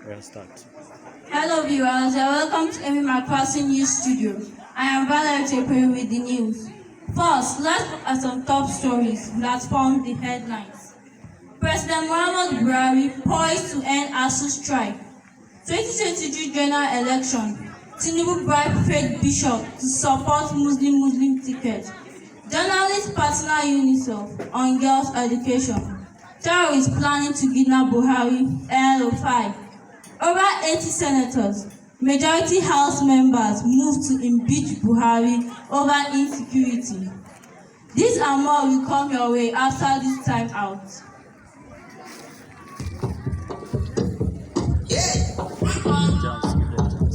We'll start. Hello viewers, and welcome to MacPherson News Studio. I am Valerie Tepere with the news. First, let's look at some top stories that form the headlines. President Muhammad Buhari poised to end ASU strike. 2023 general election. Tinubu bribed fake bishop to support Muslim ticket. Journalist partner UNICEF on girls' education. Terrorists planning to kidnap Buhari, LO5. Over 80 senators, majority House members moved to impeach Buhari over insecurity. These and more will come your way after this time out.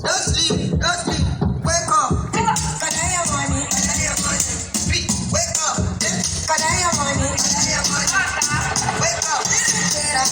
Don't sleep, wake up. Can I have money? Speak, wake up. Can I have money? Wake up. Wake up.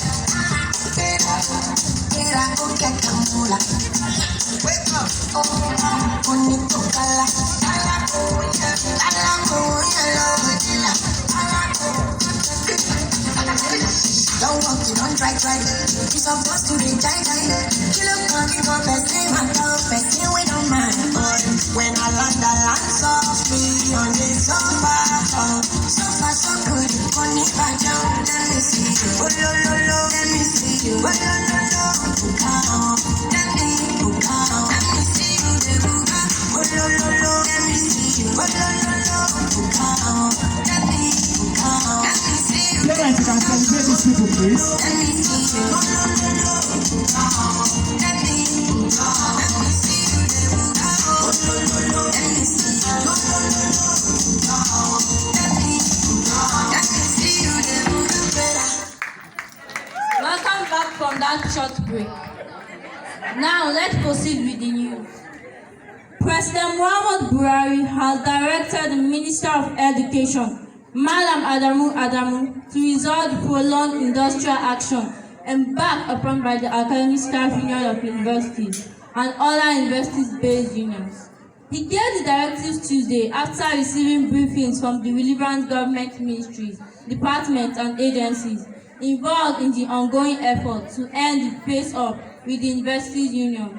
Don't walk, you don't try. You supposed to be die. You look talking for best name and love, best thing we don't mind. But when I land softly on the sofa, so far so good. Money back down, let me see you. Oh lo lo lo, let me see you. Oh lo lo lo, let me see you. Oh lo lo lo, let me see you. Oh lo lo lo, let me see you. Parents, you can celebrate these people, please. Let me see you. Oh lo lo lo, let me see you. Oh lo lo lo, let me see you. Oh lo lo lo, let me see you. Welcome back from that short break. Now let's proceed with the news. President Muhammad Buhari has directed the Minister of Education, Malam Adamu, to resolve the prolonged industrial action embarked upon by the Academic Staff Union of Universities and other universities-based unions. He gave the directives Tuesday after receiving briefings from the relevant government ministries, departments, and agencies involved in the ongoing effort to end the face-off with the universities union.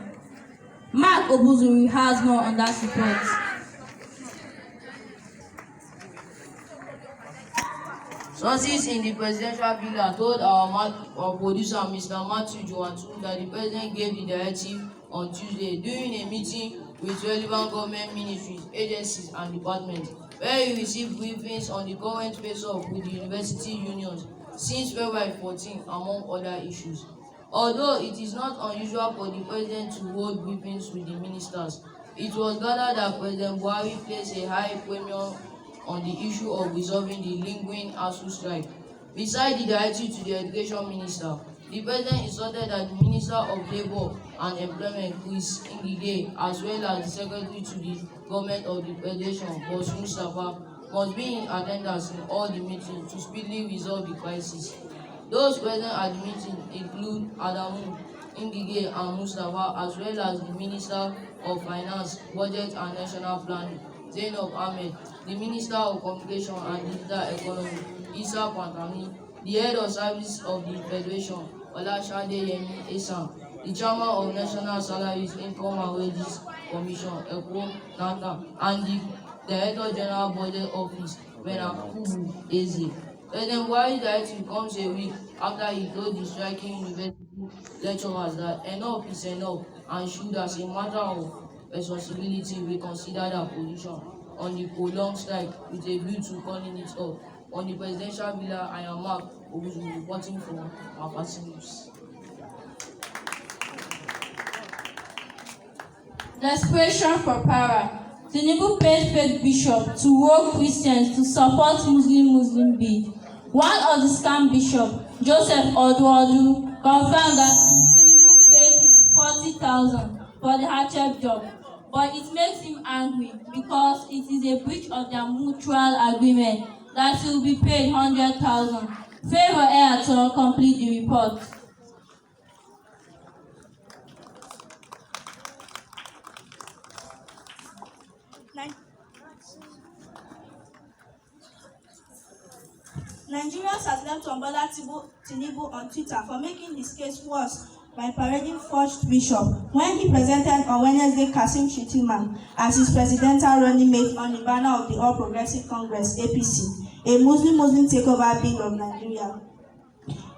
Mark Obuzuri has more on that report. Sources in the presidential villa told our producer, Mr. School Jwantu, that the president gave the directive on Tuesday during a meeting with relevant government ministries, agencies, and departments, where he received briefings on the current face-off with the university unions since February 14, among other issues. Although it is not unusual for the president to hold briefings with the ministers, it was gathered that President Buhari placed a high premium on the issue of resolving the lingering ASU strike. Beside the directive to the education minister, the president instructed that the Minister of Labour and Employment, Chris Ngige, as well as the secretary to the government of the Federation, Boss Mustapha, must be in attendance in all the meetings to speedily resolve the crisis. Those present at the meeting include Adamu, Ngige, and Mustapha, as well as the Minister of Finance, Budget and National Planning, Zainab Ahmed, the Minister of Communication and Digital Economy, Issa Pantami, the Head of Service of the Federation, Olashade Yemi Esan, the Chairman of National Salaries, Income and Wages Commission, Eko Nata, and the Director General Budget Office, Benakubu Eze. President Buhari's directive comes a week after he told the striking university lecturers that enough is enough and should, as a matter of responsibility, reconsider their position on the prolonged strike with a view to calling it off. On the presidential villa, I am Mark Obuzu reporting from MacPherson News. Desperation for power. Tinubu paid fake bishop to woo Christians to support Muslim bid. One of the scam bishops, Joseph Oduodu, confirmed that Tinubu paid 40,000 for the hardship job, but it makes him angry because it is a breach of their mutual agreement that he will be paid 100,000. Favor Air to complete the report. Nigerians have left to Bola Tinubu on Twitter for making his case worse by parading forged bishop when he presented on Wednesday Kasim Shettima as his presidential running mate on the banner of the All Progressive Congress (APC), a Muslim takeover bill of Nigeria.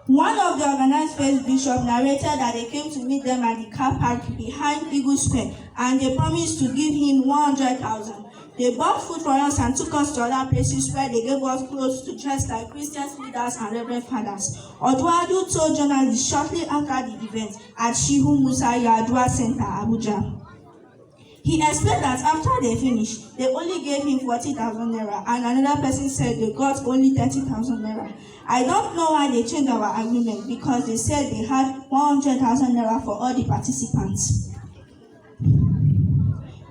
One of the organized faith bishops narrated that they came to meet them at the car park behind Eagle Square and they promised to give him 100,000. They bought food for us and took us to other places where they gave us clothes to dress like Christian leaders and Reverend fathers. Oduadu told journalists shortly after the event at Shehu Musa Yadua Center, Abuja. He explained that after they finished, they only gave him 40,000 naira and another person said they got only 30,000 naira. I don't know why they changed our agreement because they said they had 100,000 naira for all the participants.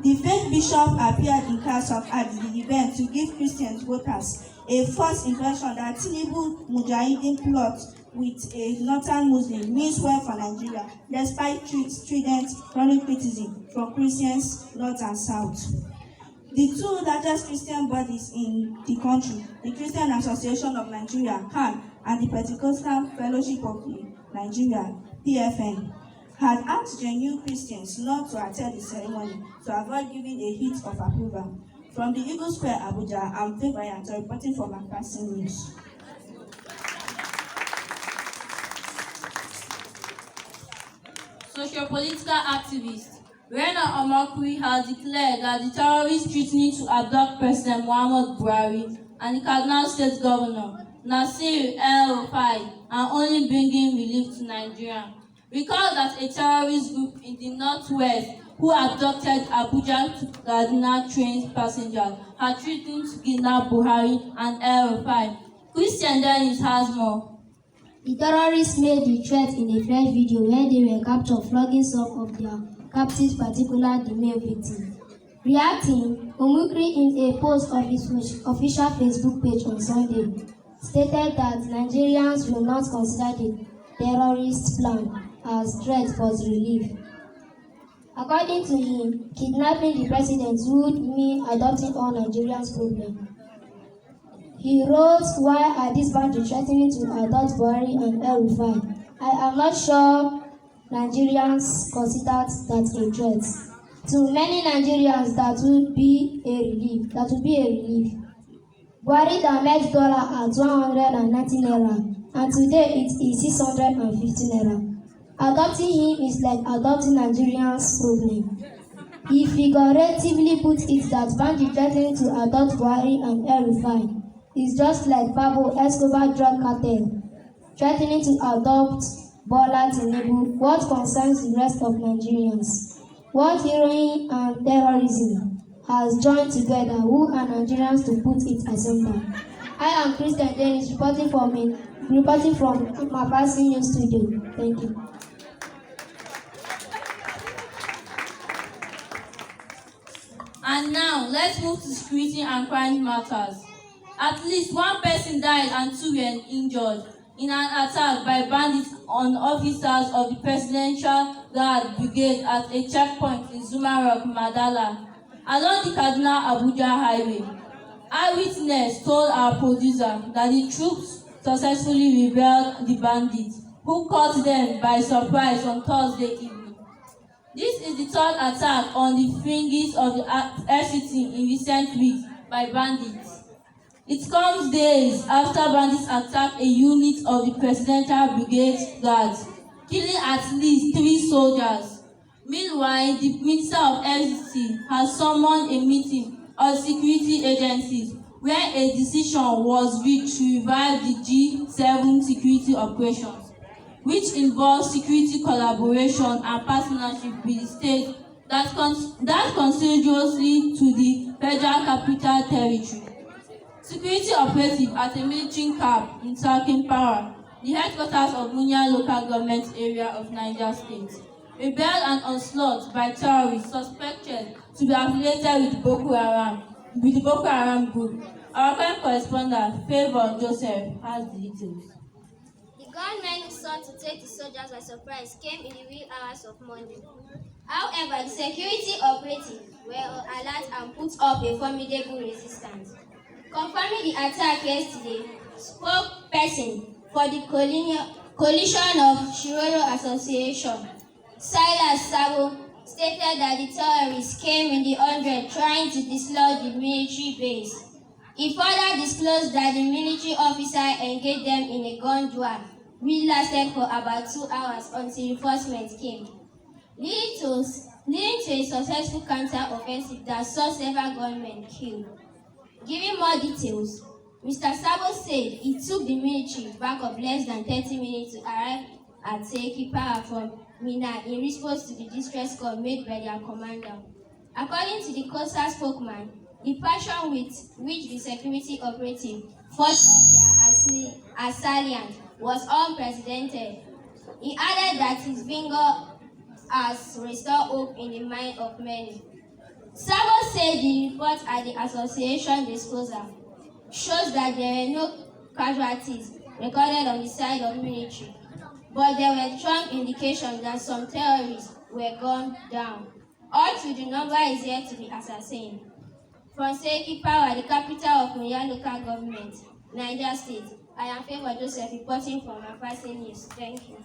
The faith bishop appeared in class at the event to give Christian voters a false impression that Tinubu Mujahideen plot with a northern Muslim means well for Nigeria, despite strident running criticism from Christians north and south. The two largest Christian bodies in the country, the Christian Association of Nigeria (CAN) and the Pentecostal Fellowship of Nigeria (PFN), had asked genuine Christians not to attend the ceremony to avoid giving a hint of approval. From the Eagle Square, Abuja, I'm Faith Bayanto reporting for MacPherson News. Sociopolitical activist Rena Omakuri has declared that the terrorists threatening to abduct President Muhammad Buhari and the Kaduna State Governor Nasir El-Rufai are only bringing relief to Nigeria. Recall that a terrorist group in the northwest who abducted Abuja to Kaduna train passengers had threatened to kidnap Buhari and El-Rufai. Christian Dennis has more. The terrorists made the threat in a fresh video where they were captured flogging some of their captives, particularly the male victim. Reacting, Omukri in a post of his official Facebook page on Sunday stated that Nigerians will not consider the terrorist plan as threat but relief. According to him, kidnapping the president would mean adopting all Nigerians' problem. He wrote, "Why are these bandits threatening to adopt Buhari and El-Rufai? I am not sure Nigerians consider that a threat. To many Nigerians, that would be a relief. Buhari that met dollar at 190 naira, and today it is 650 naira. Adopting him is like adopting Nigerians' problem." He figuratively put it that bandits threatening to adopt Buhari and El-Rufai is just like Pablo Escobar drug cartel threatening to adopt Bola Tinubu. What concerns the rest of Nigerians? What heroin and terrorism has joined together? Who are Nigerians to put it asunder? I am Christian Dennis reporting from MacPherson News Studio. Thank you. And now, let's move to security and crime matters. At least one person died and two were injured in an attack by bandits on officers of the Presidential Guard Brigade at a checkpoint in Zuma Rock, Madala, along the Kaduna-Abuja highway. Eyewitness told our producer that the troops successfully repelled the bandits, who caught them by surprise on Thursday evening. This is the third attack on the fringes of the FCT in recent weeks by bandits. It comes days after bandits attacked a unit of the Presidential Brigade Guards, killing at least 3 soldiers. Meanwhile, the Minister of FCT has summoned a meeting of security agencies where a decision was reached to revive the G7 security operations, which involves security collaboration and partnership with the state that contiguously to the Federal Capital Territory. Security operative at a military camp in Sarkin Para, the headquarters of Munya local government area of Niger State, rebelled an onslaught by terrorists suspected to be affiliated with the Boko Haram group. Our crime correspondent, Favour Joseph, has the details. The gunmen who sought to take the soldiers by surprise came in the wee hours of Monday. However, the security operatives were alert and put up a formidable resistance. Confirming the attack yesterday, spokesperson for the Coalition of Shiroro Association, Silas Sabo, stated that the terrorists came in the 100 trying to dislodge the military base. He further disclosed that the military officer engaged them in a gun duel, which lasted for about 2 hours until reinforcements came, leading to a successful counter-offensive that saw several gunmen killed. Giving more details, Mr. Sabo said it took the military backup less than 30 minutes to arrive at Sekipara from Mina in response to the distress call made by their commander. According to the COSA spokesman, the passion with which the security operative fought off their assailant was unprecedented. He added that his finger has restored hope in the mind of many. Sabo said the report at the association disclosure shows that there were no casualties recorded on the side of military, but there were strong indications that some terrorists were gunned down. Although the number is yet to be ascertained. From Seki Power, the capital of Muya local government, Niger State, I am Favour Joseph reporting from MacPherson News. Thank you.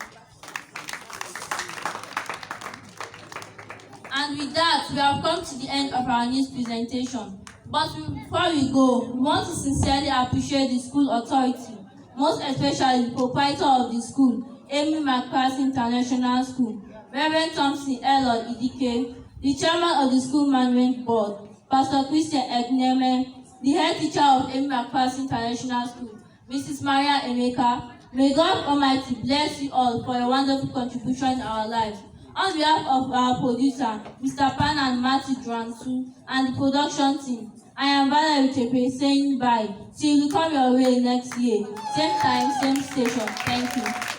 And with that, we have come to the end of our news presentation. But before we go, we want to sincerely appreciate the school authority, most especially the proprietor of the school, Amy MacPherson International School, Reverend Thompson Elliot Idike, the chairman of the school management board, Pastor Christian Ekneme, the head teacher of Amy MacPherson International School, Mrs. Maria Emeka. May God Almighty bless you all for your wonderful contribution in our lives. On behalf of our producer, Mr. Pan and Matthew Jwantu, and the production team, I am Valerie Chepe saying bye till we come your way next year. Same time, same station. Thank you.